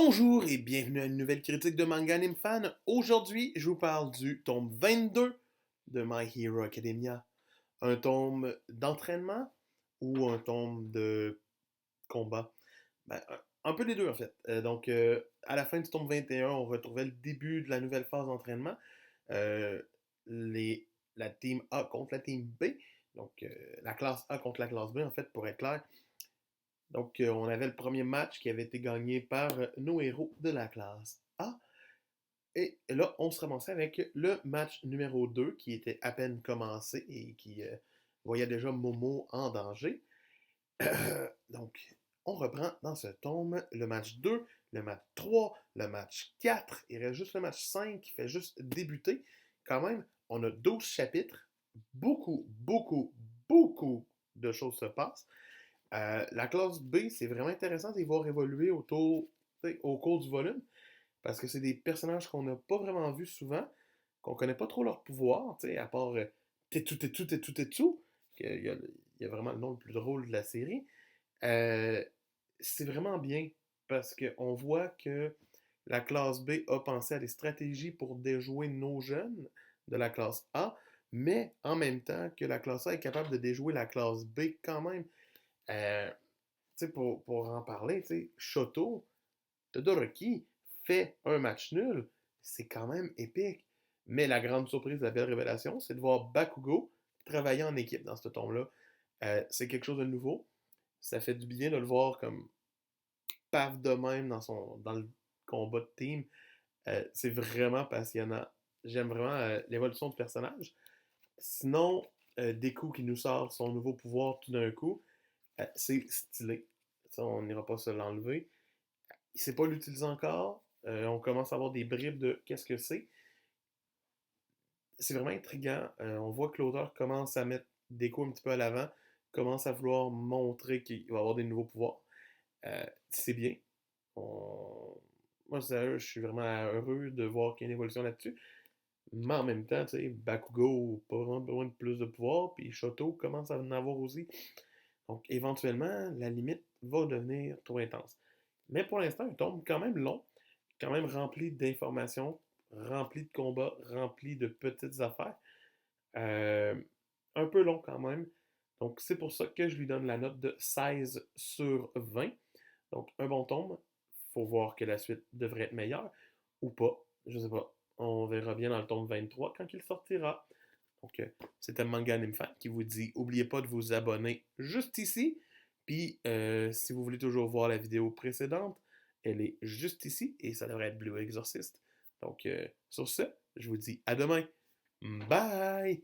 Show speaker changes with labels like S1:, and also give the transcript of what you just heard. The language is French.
S1: Bonjour et bienvenue à une nouvelle critique de Manga Anime Fan. Aujourd'hui, je vous parle du tome 22 de My Hero Academia. Un tome d'entraînement ou un tome de combat? Un peu des deux en fait. À la fin du tome 21, on retrouvait le début de la nouvelle phase d'entraînement. Euh, les, la team A contre la team B. La classe A contre la classe B, en fait, pour être clair. On avait le premier match qui avait été gagné par nos héros de la classe A. Et là, on se ramassait avec le match numéro 2 qui était à peine commencé et qui voyait déjà Momo en danger. Donc, on reprend dans ce tome le match 2, le match 3, le match 4. Il reste juste le match 5 qui fait juste débuter. Quand même, on a 12 chapitres. Beaucoup de choses se passent. La classe B, c'est vraiment intéressant de les voir évoluer au cours du volume, parce que c'est des personnages qu'on n'a pas vraiment vus souvent, qu'on connaît pas trop leur pouvoir, à part Tetsu, il y a vraiment le nom le plus drôle de la série. Euh, c'est vraiment bien, parce qu'on voit que la classe B a pensé à des stratégies pour déjouer nos jeunes de la classe A, mais en même temps que la classe A est capable de déjouer la classe B quand même. Euh, pour en parler, Shoto, Todoroki fait un match nul, c'est quand même épique. Mais la grande surprise, la belle révélation, c'est de voir Bakugo travailler en équipe dans ce tome-là. C'est quelque chose de nouveau. Ça fait du bien de le voir comme paf de même dans le combat de team. C'est vraiment passionnant. J'aime vraiment l'évolution du personnage. Sinon, Deku qui nous sort son nouveau pouvoir tout d'un coup, c'est stylé. Ça, on n'ira pas se l'enlever. Il ne sait pas l'utiliser encore. On commence à avoir des bribes de qu'est-ce que c'est. C'est vraiment intriguant. On voit que l'auteur commence à mettre Deco un petit peu à l'avant, commence à vouloir montrer qu'il va avoir des nouveaux pouvoirs. C'est bien. On... Moi, sérieux, je suis vraiment heureux de voir qu'il y a une évolution là-dessus. Mais en même temps, Bakugo, pas vraiment besoin de plus de pouvoir, puis Shoto commence à en avoir aussi. Donc, éventuellement, la limite va devenir trop intense. Mais pour l'instant, il tombe quand même long, quand même rempli d'informations, rempli de combats, rempli de petites affaires. Euh, un peu long quand même. Donc, c'est pour ça que je lui donne la note de 16 sur 20. Donc, un bon tome. Faut voir que la suite devrait être meilleure ou pas. Je sais pas. On verra bien dans le tome 23 quand il sortira. C'était Manga Anime Fan qui vous dit oubliez pas de vous abonner juste ici. Puis, si vous voulez toujours voir la vidéo précédente, elle est juste ici et ça devrait être Blue Exorcist. Sur ce, je vous dis à demain. Bye!